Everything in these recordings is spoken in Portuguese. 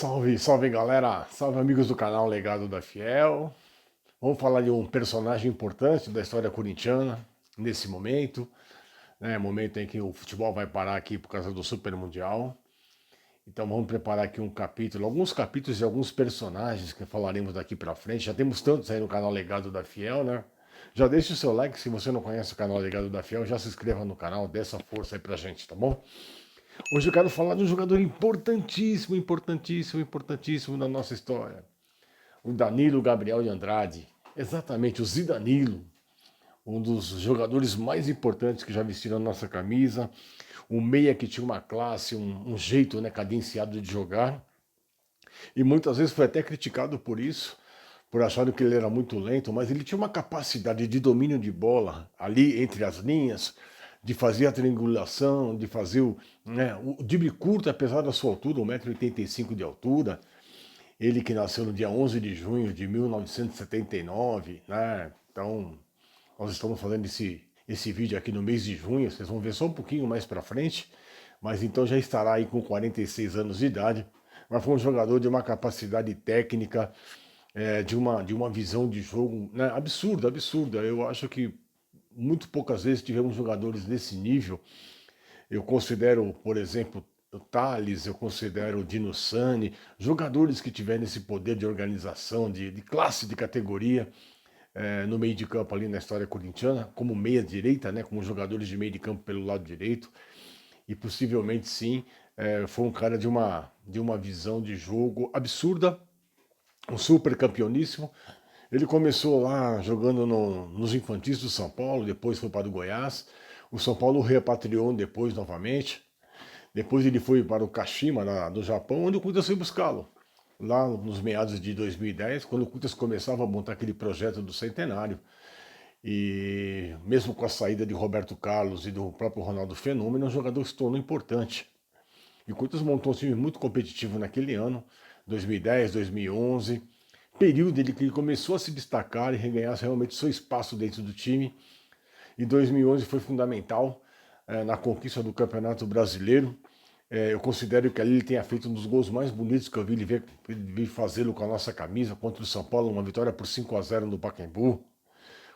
Salve, salve galera, salve amigos do canal Legado da Fiel. Vamos falar de um personagem importante da história corintiana nesse momento, né? Momento em que o futebol vai parar aqui por causa do Super Mundial. Então vamos preparar aqui um capítulo, alguns capítulos de alguns personagens que falaremos daqui pra frente. Já temos tantos aí no canal Legado da Fiel, né? Já deixe o seu like se você não conhece o canal Legado da Fiel, já se inscreva no canal, dê essa força aí pra gente, tá bom? Hoje eu quero falar de um jogador importantíssimo, importantíssimo, importantíssimo na nossa história. O Danilo Gabriel de Andrade. Exatamente, o Zidanilo. Um dos jogadores mais importantes que já vestiram a nossa camisa. Um meia que tinha uma classe, um jeito, né, cadenciado de jogar. E muitas vezes foi até criticado por isso, por acharem que ele era muito lento, mas ele tinha uma capacidade de domínio de bola ali entre as linhas, de fazer a triangulação, de fazer o drible curto, apesar da sua altura, 1,85 m de altura. Ele que nasceu no dia 11 de junho de 1979, né? Então, nós estamos fazendo esse vídeo aqui no mês de junho, vocês vão ver só um pouquinho mais para frente, mas então já estará aí com 46 anos de idade. Mas foi um jogador de uma capacidade técnica, de uma visão de jogo, né, absurda, absurda. Eu acho que muito poucas vezes tivemos jogadores desse nível. Eu considero, por exemplo, o Thales, eu considero o Dino Sani, jogadores que tiveram esse poder de organização, de classe, de categoria, no meio de campo ali na história corintiana, como meia-direita, né, como jogadores de meio de campo pelo lado direito, e possivelmente sim, foi um cara de uma visão de jogo absurda, um super campeoníssimo. Ele começou lá jogando nos infantis do São Paulo, depois foi para o Goiás. O São Paulo o repatriou depois novamente. Depois ele foi para o Kashima, do Japão, onde o Corinthians foi buscá-lo. Lá nos meados de 2010, quando o Corinthians começava a montar aquele projeto do centenário. E mesmo com a saída de Roberto Carlos e do próprio Ronaldo Fenômeno, o jogador se tornou importante. E o Corinthians montou um time muito competitivo naquele ano, 2010, 2011, período em que ele começou a se destacar e reganhar realmente seu espaço dentro do time. E 2011 foi fundamental na conquista do Campeonato Brasileiro. Eu considero que ali ele tenha feito um dos gols mais bonitos que eu vi ele vir fazê-lo com a nossa camisa contra o São Paulo, uma vitória por 5-0 no Pacaembu,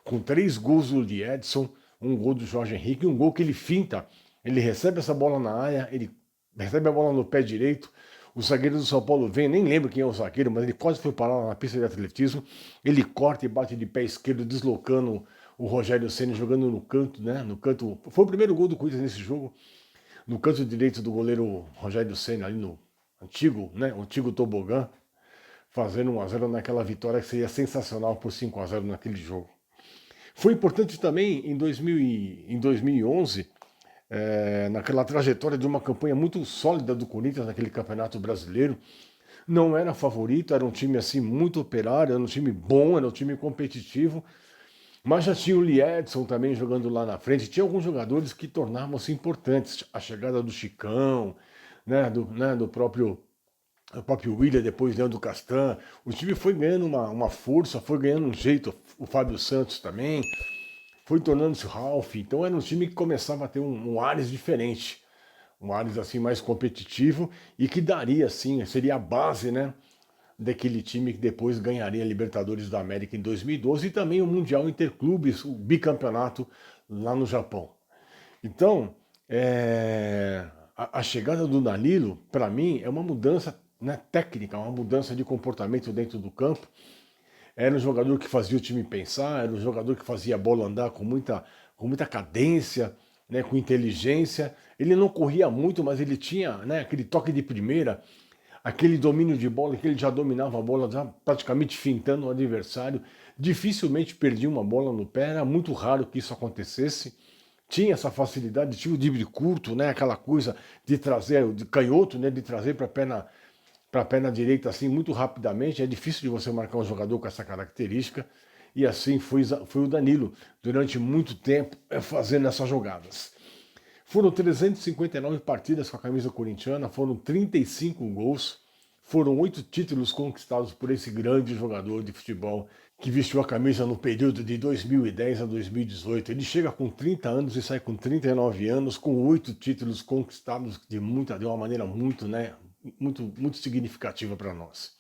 com 3 gols do Edson, um gol do Jorge Henrique, um gol que ele finta, ele recebe essa bola na área, ele recebe a bola no pé direito, o zagueiro do São Paulo vem, nem lembro quem é o zagueiro, mas ele quase foi parar na pista de atletismo, ele corta e bate de pé esquerdo, deslocando o Rogério Ceni, jogando no canto, né? No canto. Foi o primeiro gol do Corinthians nesse jogo, no canto direito do goleiro Rogério Ceni, ali no antigo, né? O antigo tobogã, fazendo 1-0 naquela vitória que seria sensacional por 5-0 naquele jogo. Foi importante também em 2011, naquela trajetória de uma campanha muito sólida do Corinthians naquele Campeonato Brasileiro. Não era favorito, era um time assim muito operário, era um time bom, era um time competitivo, mas já tinha o Liedson também jogando lá na frente. Tinha alguns jogadores que tornavam-se importantes. A chegada do Chicão, do próprio William, depois Leandro Castan. O time foi ganhando uma força, foi ganhando um jeito. O Fábio Santos também foi tornando-se o Ralf. Então era um time que começava a ter um ares diferente. Um ares assim mais competitivo e que daria assim, seria a base, né, daquele time que depois ganharia a Libertadores da América em 2012 e também o Mundial Interclubes, o bicampeonato lá no Japão. Então, a chegada do Danilo, para mim, é uma mudança, né, técnica, uma mudança de comportamento dentro do campo. Era um jogador que fazia o time pensar, era um jogador que fazia a bola andar com muita cadência, né, com inteligência. Ele não corria muito, mas ele tinha, né, aquele toque de primeira, aquele domínio de bola que ele já dominava a bola, já praticamente fintando o adversário. Dificilmente perdia uma bola no pé, era muito raro que isso acontecesse. Tinha essa facilidade, tinha o drible curto, né, aquela coisa de trazer, de canhoto, né, de trazer para a perna direita assim muito rapidamente. É difícil de você marcar um jogador com essa característica. E assim foi o Danilo durante muito tempo fazendo essas jogadas. Foram 359 partidas com a camisa corintiana, foram 35 gols, foram 8 títulos conquistados por esse grande jogador de futebol que vestiu a camisa no período de 2010 a 2018. Ele chega com 30 anos e sai com 39 anos, com 8 títulos conquistados de uma maneira muito, né, muito significativa para nós.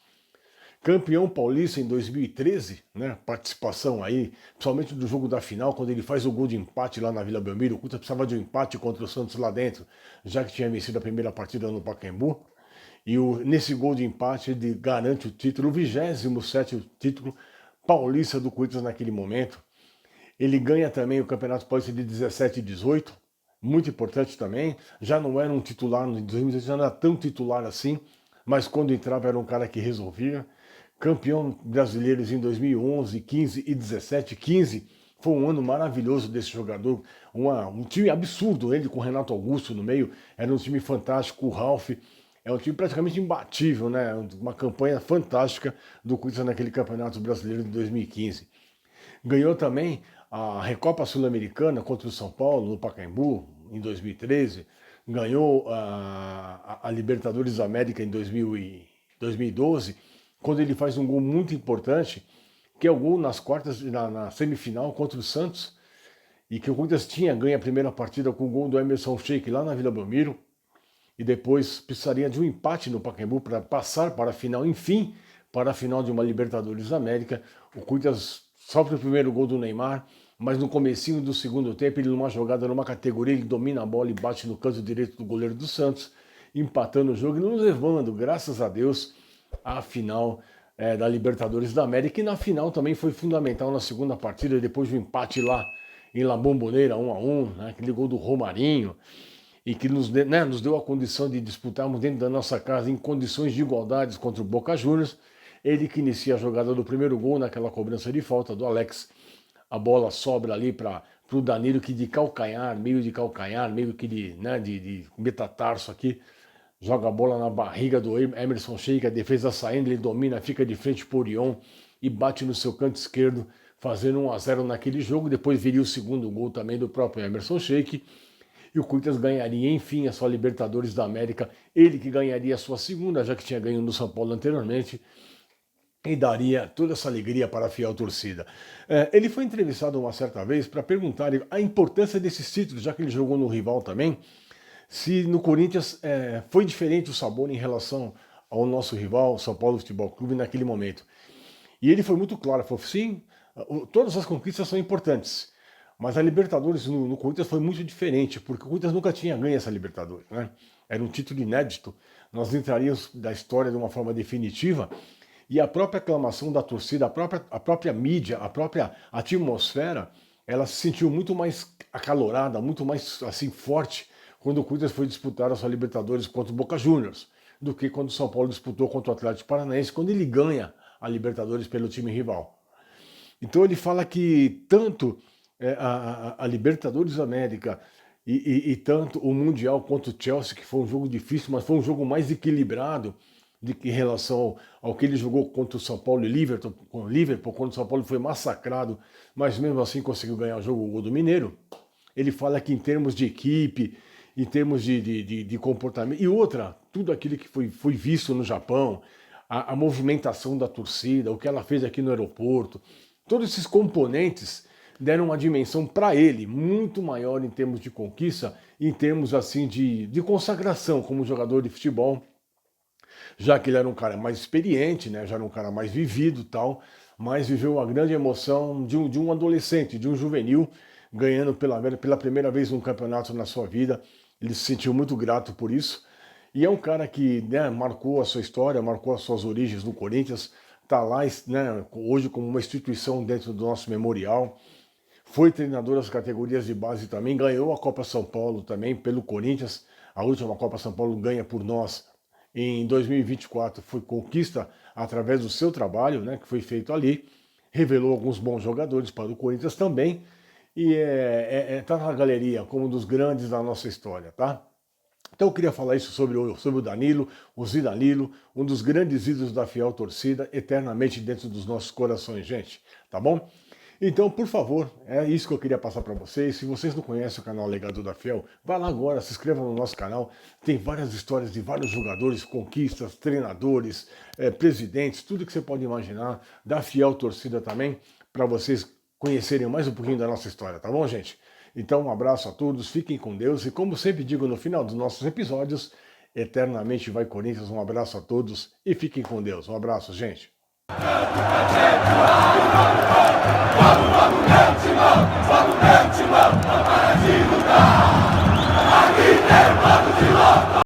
Campeão paulista em 2013, né? Participação aí, principalmente do jogo da final, quando ele faz o gol de empate lá na Vila Belmiro. O Corinthians precisava de um empate contra o Santos lá dentro, já que tinha vencido a primeira partida no Pacaembu. E nesse gol de empate ele garante o título, o 27º título paulista do Corinthians naquele momento. Ele ganha também o Campeonato Paulista de 17 e 18, muito importante também. Já não era um titular, em 2018 já não era tão titular assim, mas quando entrava era um cara que resolvia. Campeão brasileiros em 2011, 15 e 17. 15 foi um ano maravilhoso desse jogador, um time absurdo, ele com o Renato Augusto no meio, era um time fantástico, o Ralf, é um time praticamente imbatível, né? Uma campanha fantástica do Corinthians naquele Campeonato Brasileiro de 2015. Ganhou também a Recopa Sul-Americana contra o São Paulo, no Pacaembu, em 2013. Ganhou a Libertadores da América em 2012, quando ele faz um gol muito importante, que é o gol nas quartas, na semifinal contra o Santos, e que o Corinthians tinha ganho a primeira partida com o gol do Emerson Sheik lá na Vila Belmiro, e depois precisaria de um empate no Pacaembu para passar para a final, enfim, para a final de uma Libertadores da América. O Corinthians sofre o primeiro gol do Neymar, mas no comecinho do segundo tempo, ele numa jogada, numa categoria, ele domina a bola e bate no canto direito do goleiro do Santos, empatando o jogo e nos levando, graças a Deus, à final da Libertadores da América. E na final também foi fundamental na segunda partida, depois do empate lá em La Bombonera, 1-1, né, aquele gol do Romarinho, e que nos deu a condição de disputarmos dentro da nossa casa em condições de igualdade contra o Boca Juniors. Ele que inicia a jogada do primeiro gol naquela cobrança de falta do Alex. A bola sobra ali para o Danilo, que de calcanhar, meio que de metatarso aqui, joga a bola na barriga do Emerson Sheik, a defesa saindo, ele domina, fica de frente por Orion e bate no seu canto esquerdo, fazendo 1-0 naquele jogo. Depois viria o segundo gol também do próprio Emerson Sheik. E o Corinthians ganharia, enfim, a sua Libertadores da América. Ele que ganharia a sua segunda, já que tinha ganho no São Paulo anteriormente, e daria toda essa alegria para a fiel torcida. Ele foi entrevistado uma certa vez para perguntar a importância desses títulos, já que ele jogou no rival também, se no Corinthians foi diferente o sabor em relação ao nosso rival, São Paulo Futebol Clube, naquele momento. E ele foi muito claro, falou, sim, todas as conquistas são importantes, mas a Libertadores no Corinthians foi muito diferente, porque o Corinthians nunca tinha ganho essa Libertadores, né? Era um título inédito, nós entraríamos da história de uma forma definitiva, e a própria aclamação da torcida, a própria mídia, a própria atmosfera, ela se sentiu muito mais acalorada, muito mais assim forte, quando o Corinthians foi disputar a sua Libertadores contra o Boca Juniors, do que quando o São Paulo disputou contra o Atlético Paranaense, quando ele ganha a Libertadores pelo time rival. Então ele fala que tanto a Libertadores da América e tanto o Mundial contra o Chelsea, que foi um jogo difícil, mas foi um jogo mais equilibrado em relação ao que ele jogou contra o São Paulo e Liverpool, quando o São Paulo foi massacrado, mas mesmo assim conseguiu ganhar o jogo, o gol do Mineiro. Ele fala que em termos de equipe, em termos de comportamento, e outra, tudo aquilo que foi visto no Japão, a movimentação da torcida, o que ela fez aqui no aeroporto, todos esses componentes deram uma dimensão para ele muito maior em termos de conquista, em termos assim de consagração como jogador de futebol, já que ele era um cara mais experiente, né, já era um cara mais vivido e tal, mas viveu a grande emoção de um adolescente, de um juvenil, ganhando pela primeira vez um campeonato na sua vida. Ele se sentiu muito grato por isso. E é um cara que, né, marcou a sua história, marcou as suas origens no Corinthians, está lá, né, hoje como uma instituição dentro do nosso memorial. Foi treinador das categorias de base também, ganhou a Copa São Paulo também pelo Corinthians. A última Copa São Paulo ganha por nós em 2024, foi conquista através do seu trabalho, né, que foi feito ali. Revelou alguns bons jogadores para o Corinthians também. E tá na galeria como um dos grandes da nossa história, tá? Então eu queria falar isso sobre o Danilo, o Zidanilo, um dos grandes ídolos da fiel torcida, eternamente dentro dos nossos corações, gente, tá bom? Então, por favor, é isso que eu queria passar para vocês. Se vocês não conhecem o canal Legado da Fiel, vá lá agora, se inscreva no nosso canal. Tem várias histórias de vários jogadores, conquistas, treinadores, presidentes, tudo que você pode imaginar, da fiel torcida também, para vocês conhecerem mais um pouquinho da nossa história, tá bom, gente? Então, um abraço a todos, fiquem com Deus e, como sempre digo no final dos nossos episódios, Eternamente vai Corinthians. Um abraço a todos e fiquem com Deus. Um abraço, gente. Vamos, meu timão, para de lutar.